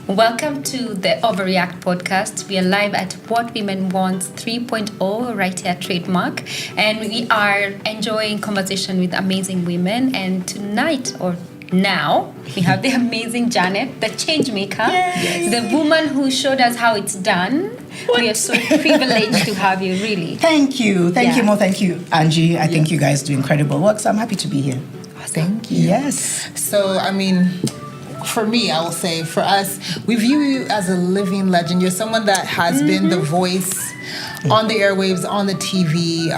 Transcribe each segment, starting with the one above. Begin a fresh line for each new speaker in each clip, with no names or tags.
Welcome to the OVAReact podcast. We are live at What Women Want 3.0 right here Trademark, and we are enjoying conversation with amazing women. And tonight, or now, we have the amazing Janet, the change maker, the woman who showed us how it's done. What? We are so privileged to have you, really.
Thank you. Thank you, Mo. Thank you, Angie. I think you guys do incredible work, so I'm happy to be here.
Thank you.
Yes.
So, I mean, for me, I will say, for us, we view you as a living legend. You're someone that has been the voice on the airwaves, on the TV.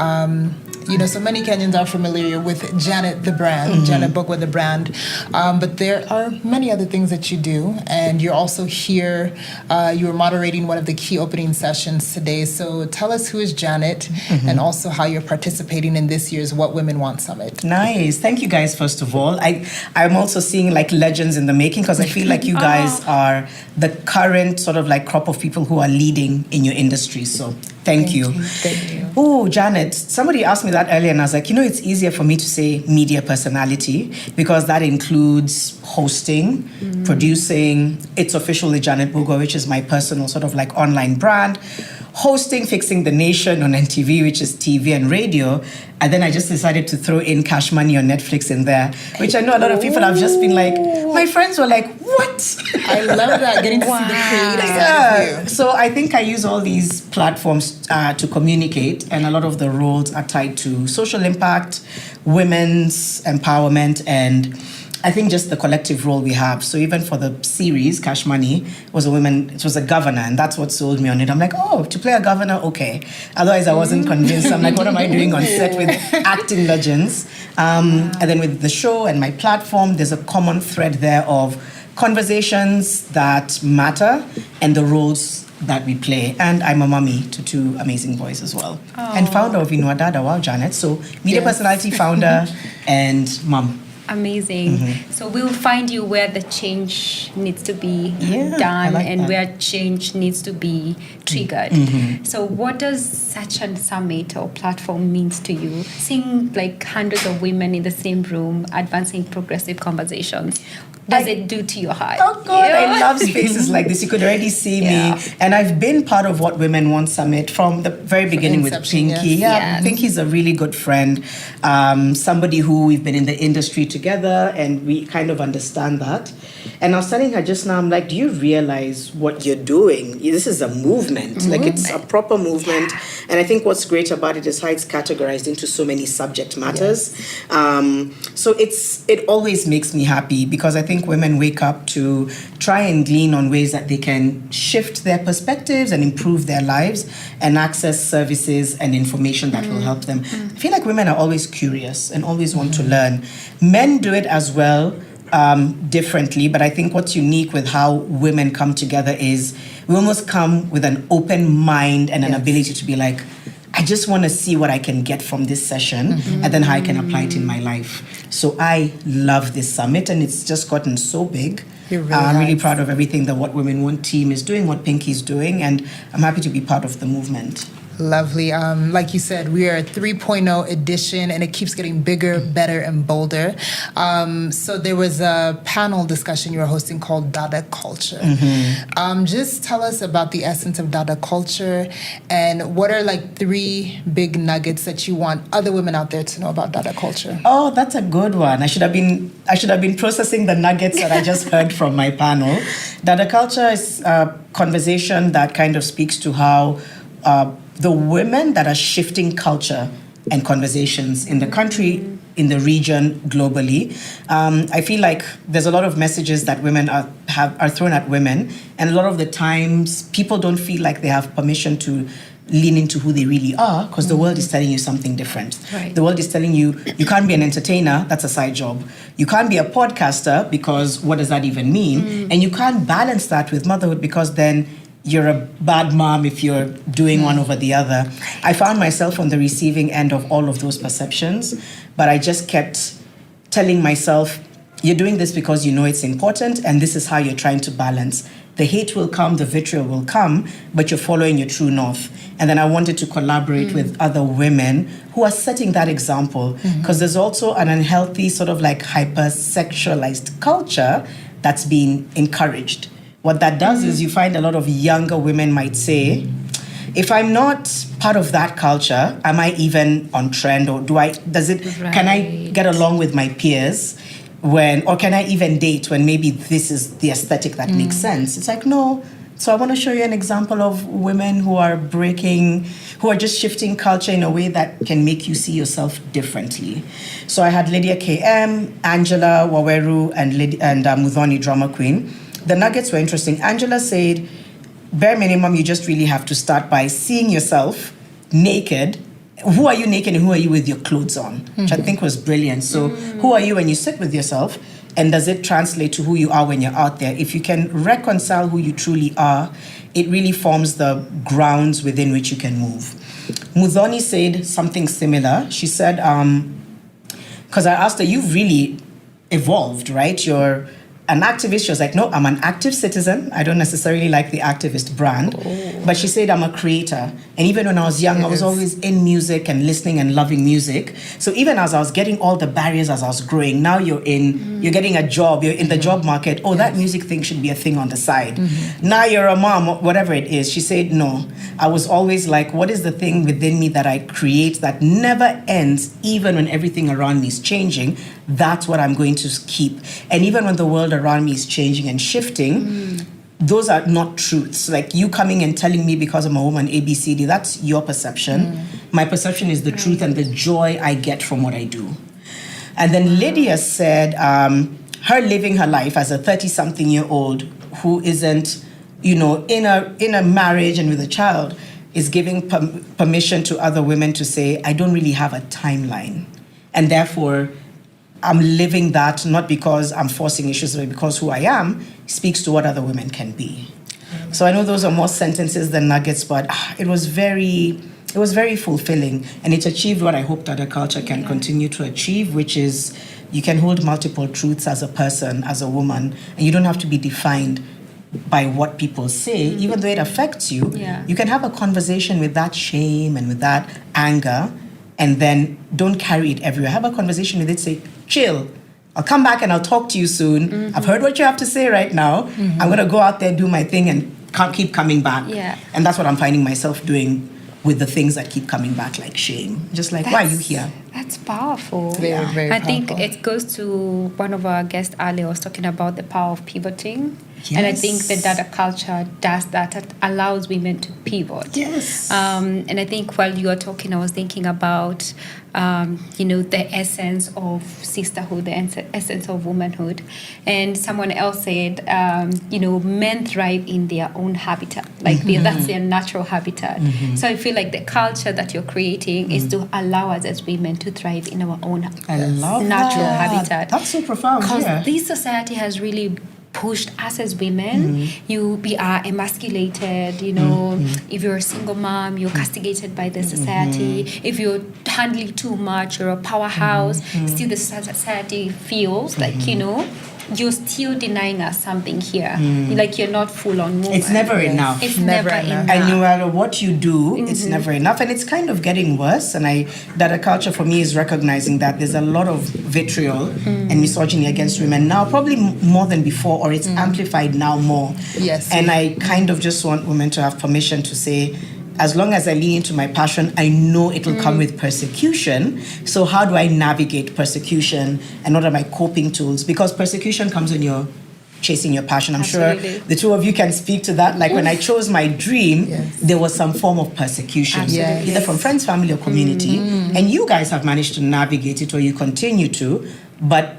So many Kenyans are familiar with Janet, the brand, Janet Mbugua, the brand. But there are many other things that you do. And you're also here. You were moderating one of the key opening sessions today. So tell us who is Janet and also how you're participating in this year's What Women Want Summit.
Nice. Thank you guys, first of all. I'm also seeing like legends in the making because I feel like you guys are the current sort of like crop of people who are leading in your industry. So Thank you.
Thank you.
Oh, Janet, somebody asked me that earlier and I was like, it's easier for me to say media personality because that includes hosting, producing. It's officially Janet Mbugua, which is my personal sort of like online brand. Hosting Fixing the Nation on NTV, which is TV and radio. And then I just decided to throw in Cash Money on Netflix in there, which I know a lot of people have just been like, my friends were like, what?
I love that, getting to see the creative side of you.
So I think I use all these platforms to communicate, and a lot of the roles are tied to social impact, women's empowerment, and I think just the collective role we have. So even for the series, Cash Money was it was a governor, and that's what sold me on it. I'm like, to play a governor, okay. Otherwise, I wasn't convinced. I'm like, what am I doing on set with acting legends? And then with the show and my platform, there's a common thread there of conversations that matter and the roles that we play. And I'm a mummy to two amazing boys as well. And founder of Inua Dada. Wow, Janet. So media personality, founder, and mum.
Amazing. So we'll find you where the change needs to be done and where change needs to be triggered. So what does such a summit or platform means to you? Seeing like hundreds of women in the same room advancing progressive conversations. Does it do to your heart?
Oh God, I love spaces like this. You could already see me. And I've been part of What Women Want Summit from the very beginning with Pinky. Pinky's a really good friend. Somebody who we've been in the industry together and we kind of understand that. And I was telling her just now, I'm like, do you realize what you're doing? This is a movement. Like it's a proper movement. And I think what's great about it is how it's categorized into so many subject matters. So it always makes me happy because I think women wake up to try and glean on ways that they can shift their perspectives and improve their lives and access services and information that will help them. I feel like women are always curious and always want to learn. Men do it as well, differently, but I think what's unique with how women come together is we almost come with an open mind and an ability to be like, I just want to see what I can get from this session and then how I can apply it in my life. So I love this summit and it's just gotten so big. I'm really proud of everything the What Women Want team is doing, what Pinky's doing, and I'm happy to be part of the movement.
Lovely. Like you said, we are a 3.0 edition and it keeps getting bigger, better, and bolder. So there was a panel discussion you were hosting called Dada Culture. Just tell us about the essence of Dada Culture and what are like 3 big nuggets that you want other women out there to know about Dada Culture?
Oh, that's a good one. I should have been processing the nuggets that I just heard from my panel. Dada Culture is a conversation that kind of speaks to how the women that are shifting culture and conversations in the country, in the region, globally. I feel like there's a lot of messages that women are thrown at women, and a lot of the times people don't feel like they have permission to lean into who they really are because the world is telling you something different.
Right.
The world is telling you can't be an entertainer, that's a side job. You can't be a podcaster because what does that even mean? And you can't balance that with motherhood because then you're a bad mom if you're doing one over the other. I found myself on the receiving end of all of those perceptions, but I just kept telling myself, you're doing this because you know it's important, and this is how you're trying to balance. The hate will come, the vitriol will come, but you're following your true north. And then I wanted to collaborate with other women who are setting that example, because there's also an unhealthy sort of like hypersexualized culture that's being encouraged. what that does is you find a lot of younger women might say, if I'm not part of that culture, am I even on trend, or can I get along with my peers or can I even date when maybe this is the aesthetic that makes sense? It's like, no. So I want to show you an example of women who are just shifting culture in a way that can make you see yourself differently. So I had Lydia KM, Angela Waweru, and Muthoni, drama queen. The nuggets were interesting. Angela said, bare minimum, you just really have to start by seeing yourself naked. Who are you naked and who are you with your clothes on? Which I think was brilliant. So who are you when you sit with yourself? And does it translate to who you are when you're out there? If you can reconcile who you truly are, it really forms the grounds within which you can move. Muthoni said something similar. She said, because I asked her, you've really evolved, right? You're an activist. She was like, no, I'm an active citizen. I don't necessarily like the activist brand. But she said, I'm a creator. And even when I was young, I was always in music and listening and loving music. So even as I was getting all the barriers as I was growing, now you're getting a job, you're in the job market. Oh, that music thing should be a thing on the side. Now you're a mom, whatever it is. She said, no. I was always like, what is the thing within me that I create that never ends, even when everything around me is changing? That's what I'm going to keep. And even when the world around me is changing and shifting, those are not truths. Like you coming and telling me because I'm a woman, ABCD, that's your perception. My perception is the truth and the joy I get from what I do. And then Lydia said, her living her life as a 30-something-year-old who isn't, in a marriage and with a child, is giving permission to other women to say, I don't really have a timeline. And therefore, I'm living that not because I'm forcing issues, but because who I am speaks to what other women can be. So I know those are more sentences than nuggets, but it was very fulfilling, and it achieved what I hope that the culture can continue to achieve, which is you can hold multiple truths as a person, as a woman, and you don't have to be defined by what people say, even though it affects you. You can have a conversation with that shame and with that anger, and then don't carry it everywhere. Have a conversation with it, say, chill. I'll come back and I'll talk to you soon. I've heard what you have to say right now. I'm going to go out there, do my thing, and can't keep coming back. And that's what I'm finding myself doing with the things that keep coming back, like shame. Just like, why are you here?
That's powerful.
Very, very
I
powerful.
think it goes to one of our guests earlier was talking about the power of pivoting. And I think the data culture does that. It allows women to pivot. And I think while you were talking, I was thinking about, the essence of sisterhood, the essence of womanhood. And someone else said, men thrive in their own habitat. Like that's their natural habitat. So I feel like the culture that you're creating is to allow us as women to thrive in our own natural habitat.
That's so profound.
Because this society has really pushed us as women. We are emasculated, if you're a single mom, you're castigated by the society. If you're handling too much, you're a powerhouse. Still the society feels like, you're still denying us something here. Like you're not full on woman.
It's never enough.
It's never enough.
And no matter what you do, it's never enough. And it's kind of getting worse. And data culture for me is recognizing that there's a lot of vitriol and misogyny against women now, probably more than before, or it's amplified now more. And I kind of just want women to have permission to say, as long as I lean into my passion, I know it'll come with persecution. So how do I navigate persecution, and what are my coping tools? Because persecution comes when you're chasing your passion. I'm sure the two of you can speak to that. Like when I chose my dream, there was some form of persecution, either from friends, family, or community. And you guys have managed to navigate it, or you continue to, but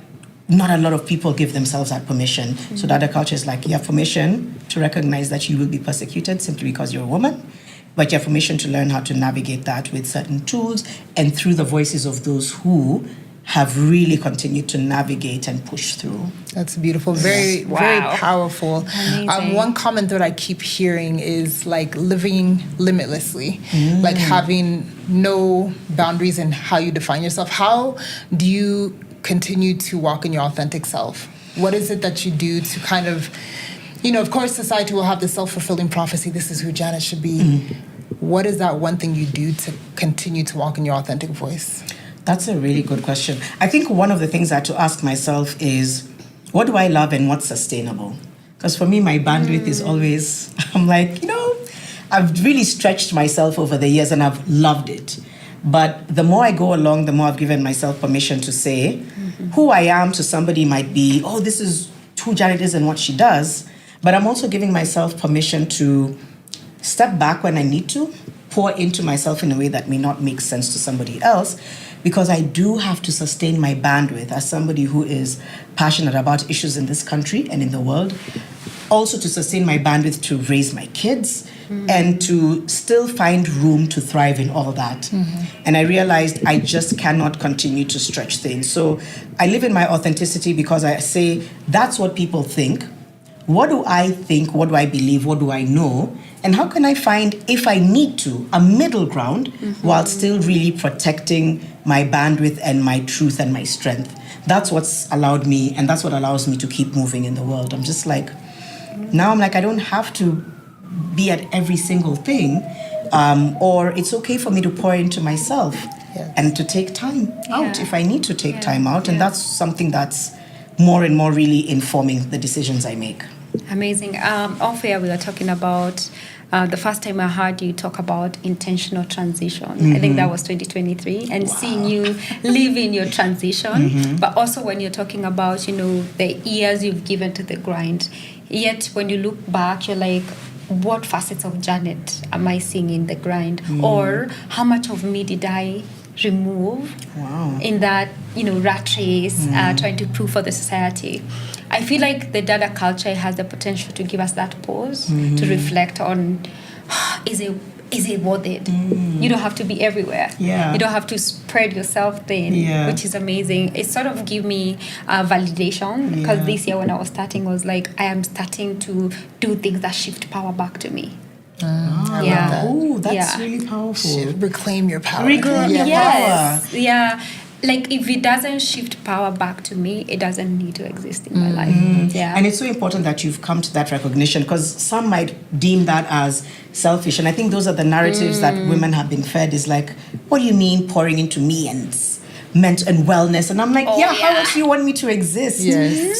not a lot of people give themselves that permission. So data culture is like, you have permission to recognize that you will be persecuted simply because you're a woman. But you have permission to learn how to navigate that with certain tools and through the voices of those who have really continued to navigate and push through.
That's beautiful. Very powerful. One comment that I keep hearing is like living limitlessly, like having no boundaries in how you define yourself. How do you continue to walk in your authentic self? What is it that you do to kind of, of course, society will have the self-fulfilling prophecy. This is who Janet should be. What is that one thing you do to continue to walk in your authentic voice?
That's a really good question. I think one of the things I had to ask myself is, what do I love and what's sustainable? Because for me, my bandwidth is always, I'm like, I've really stretched myself over the years and I've loved it. But the more I go along, the more I've given myself permission to say who I am to somebody might be, oh, this is who Janet is and what she does. But I'm also giving myself permission to step back when I need to, pour into myself in a way that may not make sense to somebody else, because I do have to sustain my bandwidth as somebody who is passionate about issues in this country and in the world. Also to sustain my bandwidth to raise my kids and to still find room to thrive in all that. And I realized I just cannot continue to stretch things. So I live in my authenticity because I say, that's what people think. What do I think? What do I believe? What do I know? And how can I find, if I need to, a middle ground while still really protecting my bandwidth and my truth and my strength? That's what's allowed me, and that's what allows me to keep moving in the world. I'm just like, now I'm like, I don't have to be at every single thing, or it's okay for me to pour into myself and to take time out if I need to take time out. And that's something that's more and more really informing the decisions I make.
Amazing. Off air, we were talking about the first time I heard you talk about intentional transition. I think that was 2023, and seeing you live in your transition, but also when you're talking about, the years you've given to the grind. Yet when you look back, you're like, what facets of Janet am I seeing in the grind? Or how much of me did I remove in that, rat race, trying to prove for the society? I feel like the dada culture has the potential to give us that pause to reflect on, is it worth it? You don't have to be everywhere. You don't have to spread yourself thin, which is amazing. It sort of gave me validation, because this year when I was starting, I was like, I am starting to do things that shift power back to me.
Oh, that's really powerful.
Reclaim your power.
Reclaim your power.
Like, if it doesn't shift power back to me, it doesn't need to exist in my life.
And it's so important that you've come to that recognition, because some might deem that as selfish. And I think those are the narratives that women have been fed, is like, what do you mean pouring into me and wellness? And I'm like, how else do you want me to exist?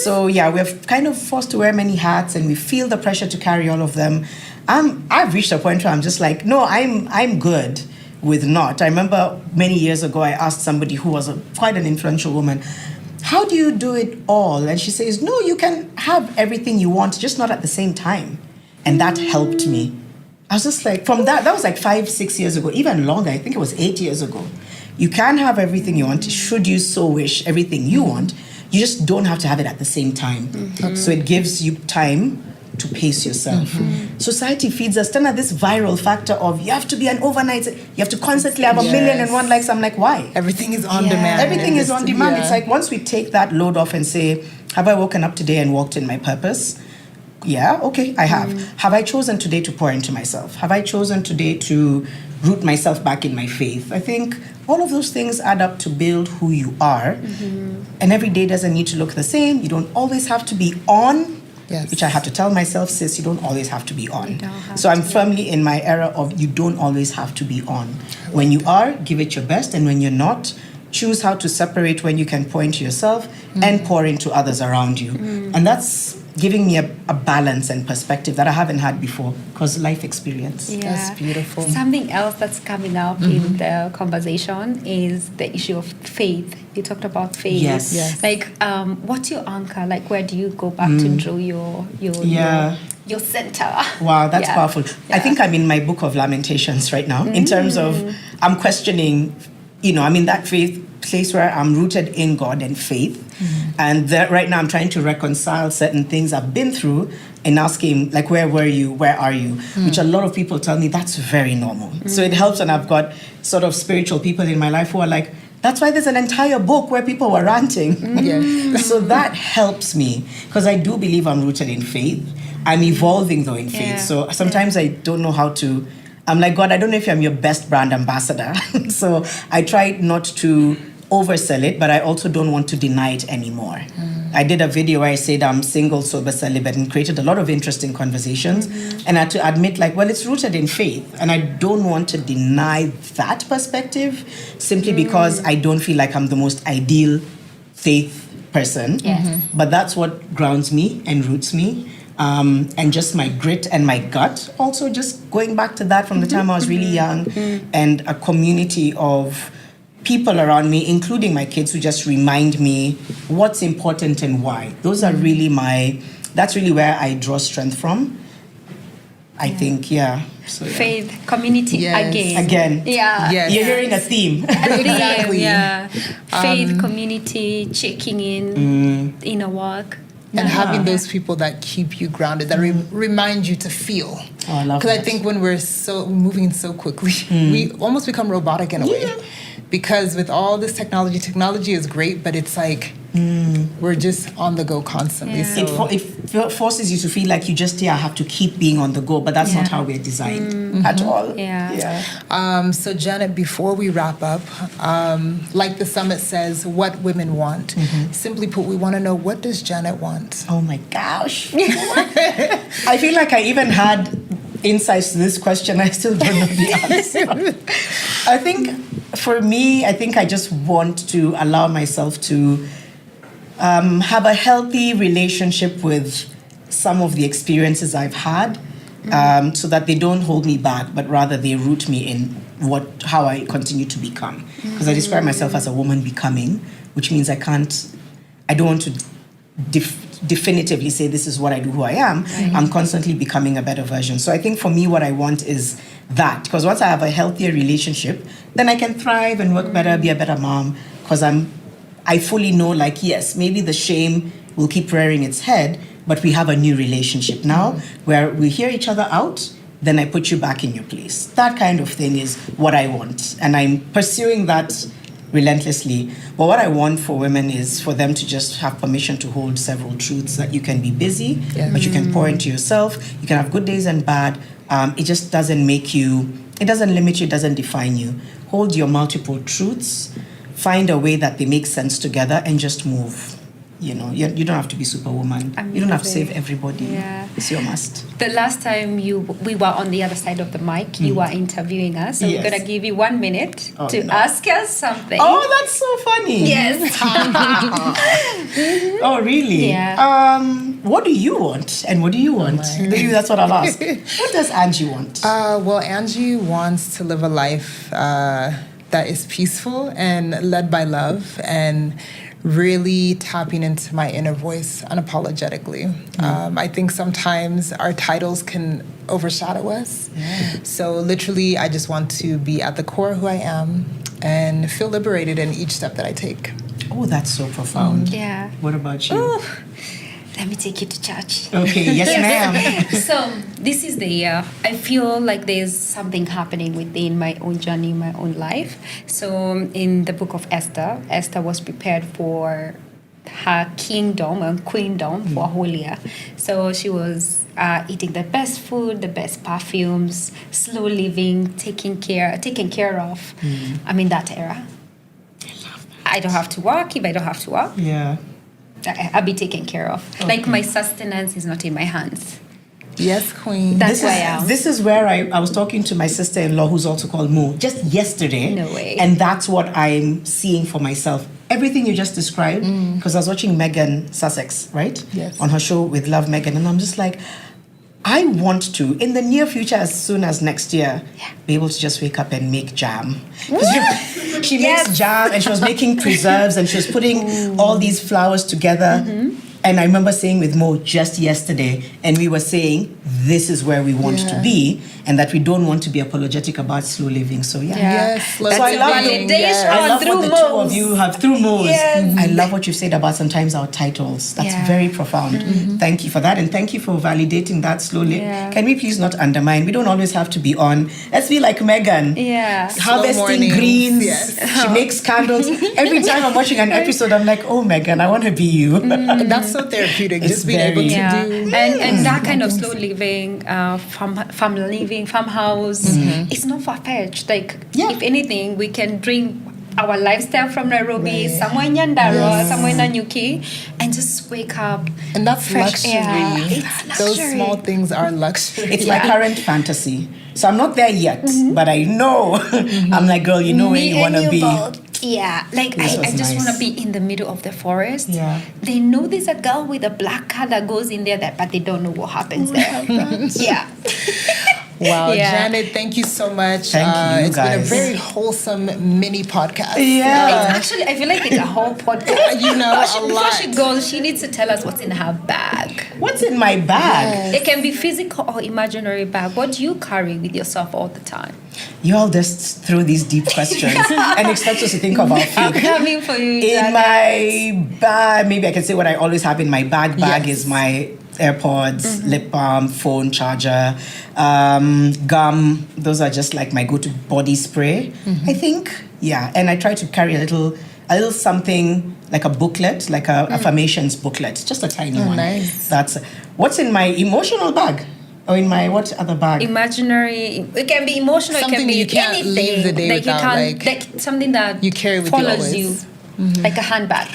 So we're kind of forced to wear many hats, and we feel the pressure to carry all of them. I've reached a point where I'm just like, no, I'm good with not. I remember many years ago, I asked somebody who was quite an influential woman, how do you do it all? And she says, no, you can have everything you want, just not at the same time. And that helped me. I was just like, from that was like 5-6 years ago, even longer. I think it was 8 years ago. You can have everything you want, should you so wish, everything you want. You just don't have to have it at the same time. So it gives you time to pace yourself. Society feeds us this viral factor of, you have to be an overnight, you have to constantly have 1,000,001 likes. I'm like, why?
Everything is on demand.
Everything is on demand. It's like, once we take that load off and say, have I woken up today and walked in my purpose? Yeah, okay, I have. Have I chosen today to pour into myself? Have I chosen today to root myself back in my faith? I think all of those things add up to build who you are. And every day doesn't need to look the same. You don't always have to be on. Which I have to tell myself, sis, you don't always have to be on. So I'm firmly in my era of, you don't always have to be on. When you are, give it your best. And when you're not, choose how to separate when you can pour into yourself and pour into others around you. And that's giving me a balance and perspective that I haven't had before, because life experience.
That's beautiful.
Something else that's coming up in the conversation is the issue of faith. You talked about faith.
Yes.
Like, what's your anchor? Like, where do you go back to draw your center?
Wow, that's powerful. I think I'm in my book of Lamentations right now, in terms of, I'm questioning, I'm in that faith place where I'm rooted in God and faith. And right now I'm trying to reconcile certain things I've been through and asking, like, where were you? Where are you? Which a lot of people tell me that's very normal. So it helps when I've got sort of spiritual people in my life who are like, that's why there's an entire book where people were ranting. So that helps me, because I do believe I'm rooted in faith. I'm evolving though in faith. So sometimes I don't know how to, I'm like, God, I don't know if I'm your best brand ambassador. So I try not to oversell it, but I also don't want to deny it anymore. I did a video where I said I'm single, sober, celibate, and created a lot of interesting conversations. And I had to admit, like, well, it's rooted in faith. And I don't want to deny that perspective simply because I don't feel like I'm the most ideal faith person. But that's what grounds me and roots me. and just my grit and my gut. Also, just going back to that from the time I was really young, and a community of people around me, including my kids, who just remind me what's important and why. Those are really that's really where I draw strength from. I think, So,
Faith, community,
again.
Yeah.
Yes.
You're hearing a theme.
Exactly.
Yeah. Faith, community, checking in a walk.
And having those people that keep you grounded, that remind you to feel.
Oh, I love that.
Because I think when we're moving so quickly, we almost become robotic in a way. Because with all this technology is great, but it's like we're just on the go constantly.
Yeah.
So
It forces you to feel like you just have to keep being on the go, but that's not how we're designed at all.
So Janet, before we wrap up, like the summit says, what women want. Simply put, we want to know, what does Janet want?
Oh my gosh. I feel like I even had insights to this question. I still don't know the answer. I think for me, I just want to allow myself to have a healthy relationship with some of the experiences I've had, so that they don't hold me back, but rather they root me in how I continue to become. Because I describe myself as a woman becoming, which means I don't want to definitively say this is what I do, who I am. I'm constantly becoming a better version. So I think for me, what I want is that, because once I have a healthier relationship, then I can thrive and work better, be a better mom, because I fully know, like, yes, maybe the shame will keep rearing its head, but we have a new relationship now where we hear each other out, then I put you back in your place. That kind of thing is what I want, and I'm pursuing that relentlessly. But what I want for women is for them to just have permission to hold several truths, that you can be busy, but you can pour into yourself. You can have good days and bad. It just doesn't make you, it doesn't limit you, it doesn't define you. Hold your multiple truths, find a way that they make sense together, and just move. You don't have to be Superwoman. You don't have to save everybody. Yeah. It's your must.
The last time we were on the other side of the mic, you were interviewing us. So we're going to give you 1 minute to ask us something.
Oh, that's so funny.
Yes.
Oh, really?
Yeah.
What do you want? And what do you want? Maybe that's what I'll ask. What does Angie want?
Well, Angie wants to live a life that is peaceful and led by love, and really tapping into my inner voice unapologetically. I think sometimes our titles can overshadow us. So literally, I just want to be at the core of who I am and feel liberated in each step that I take.
Oh, that's so profound.
Yeah.
What about you?
Ooh. Let me take you to church.
Okay, yes, ma'am.
So this is the year. I feel like there's something happening within my own journey, my own life. So in the book of Esther, Esther was prepared for her kingdom and queendom for a whole year. So she was eating the best food, the best perfumes, slow living, taken care of. I'm in that era.
I love that.
I don't have to work. If I don't have to work, I'll be taken care of. Okay. Like, my sustenance is not in my hands.
Yes, queen.
That's why I am.
This is where I was talking to my sister-in-law, who's also called Mo, just yesterday.
No way.
And that's what I'm seeing for myself. Everything you just described, because I was watching Megan Sussex, right?
Yes.
On her show with Love Megan, and I'm just like, I want to, in the near future, as soon as next year, be able to just wake up and make jam. She makes jam, and she was making preserves, and she was putting all these flowers together. And I remember saying with Mo just yesterday, and we were saying, this is where we want to be, and that we don't want to be apologetic about slow living. So
Yes,
so I love what the two of you have through Mo's. I love what you said about sometimes our titles. That's very profound. Thank you for that, and thank you for validating that slowly. Can we please not undermine? We don't always have to be on. Let's be like Megan. Harvesting greens. She makes candles. Every time I'm watching an episode, I'm like, oh, Megan, I want to be you.
That's so therapeutic. Just being able to do.
And that kind of slow living, farm living, farmhouse, it's not far-fetched. Like, if anything, we can bring our lifestyle from Nairobi, somewhere in Nyandarua, somewhere in Nanyuki, and just wake up.
And that's
fresh
luxury.
It's
Those
luxury.
small things are luxury.
It's my current fantasy. So I'm not there yet, but I know. I'm like, girl, you know where you want to be.
Yeah, like I just want to be in the middle of the forest.
Yeah.
They know there's a girl with a black car that goes in there, but they don't know what happens there. Yeah.
Wow, Janet, thank you so much.
Thank you,
it's
guys.
been a very wholesome mini podcast.
Yeah.
It's actually, I feel like it's a whole podcast.
You know,
Before she goes, she needs to tell us what's in her bag.
What's in my bag?
It can be physical or imaginary bag. What do you carry with yourself all the time?
You all just throw these deep questions and expect us to think of our
I'm
food.
coming for you,
In
Janet.
my bag, maybe I can say what I always have in my bag. Bag is my AirPods, lip balm, phone charger, gum. Those are just like my go-to body spray. I think, and I try to carry a little something like a booklet, like a affirmations booklet, just a tiny one.
Nice.
That's what's in my emotional bag. Or in my what other bag?
Imaginary. It can be emotional.
Something
it can be
you can't
anything.
leave the day
like
without,
you can't, like something that
you carry with you
follows
always.
like a handbag.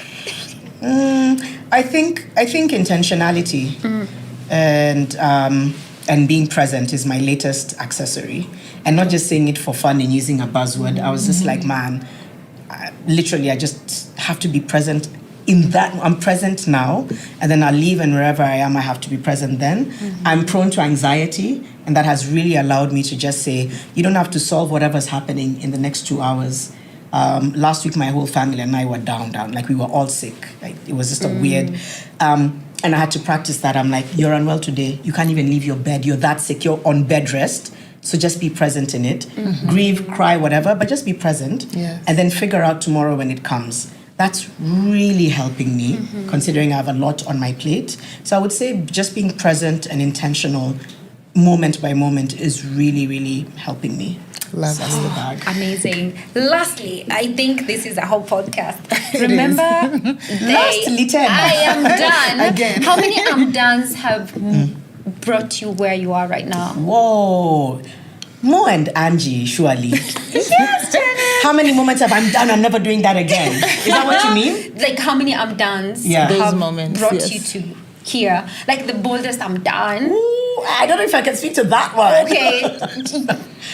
I think intentionality and being present is my latest accessory, and not just saying it for fun and using a buzzword. I was just like, man, literally, I just have to be present. In that, I'm present now, and then I'll leave, and wherever I am, I have to be present then. I'm prone to anxiety, and that has really allowed me to just say, you don't have to solve whatever's happening in the next 2 hours. Last week, my whole family and I were down. Like, we were all sick. Like, it was just a weird... and I had to practice that. I'm like, you're unwell today. You can't even leave your bed. You're that sick. You're on bed rest. So just be present in it. Grieve, cry, whatever, but just be present.
Yes.
And then figure out tomorrow when it comes. That's really helping me, considering I have a lot on my plate. So I would say just being present and intentional moment by moment is really, really helping me.
Love
That's the bag.
Amazing. Lastly, I think this is a whole podcast. Remember?
Lastly, 10.
I am done.
Again.
How many I'm done's have brought you where you are right now?
Whoa. Mo and Angie, surely.
Yes, Janet.
How many moments have I'm done? I'm never doing that again. Is that what you mean?
Like how many I'm done's
Yeah.
Those
have
moments,
brought
yes.
you to here? Like the boldest I'm done.
Ooh, I don't know if I can speak to that one.
Okay.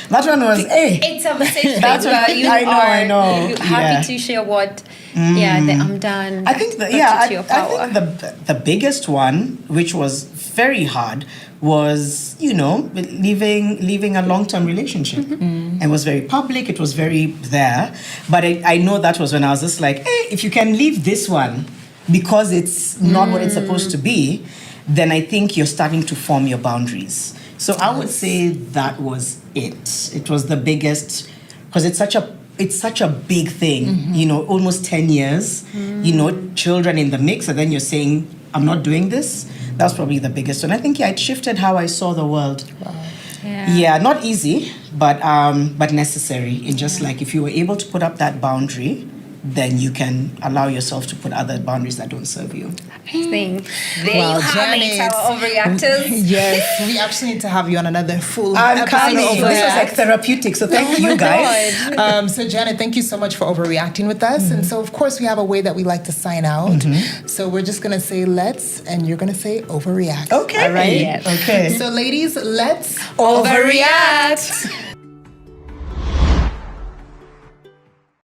That one was, hey.
It's a safe
That's
space
what
where you
I know.
you're happy
Yeah.
to share what the I'm done.
I think
brought
I
you to your power.
think the biggest one, which was very hard, was leaving a long-term relationship. And was very public. It was very there. But I know that was when I was just like, hey, if you can leave this one because it's not what it's supposed to be, then I think you're starting to form your boundaries. So I would say that was it. It was the biggest, because it's such a big thing, almost 10 years, children in the mix, and then you're saying, I'm not doing this. That's probably the biggest one. I think, it shifted how I saw the world.
Wow.
Yeah.
Not easy, but necessary. In just like, if you were able to put up that boundary, then you can allow yourself to put other boundaries that don't serve you.
Amazing. There
Wow,
you have it,
Janet.
our overreactors.
Yes, we actually need to have you on another full
I'm
episode
coming.
of
This was
Overreact.
like therapeutic, so thank you guys.
So Janet, thank you so much for overreacting with us. And so of course we have a way that we like to sign out. So we're just gonna say let's, and you're gonna say overreact.
Okay.
All right.
Yes.
Okay.
So ladies, let's
Overreact.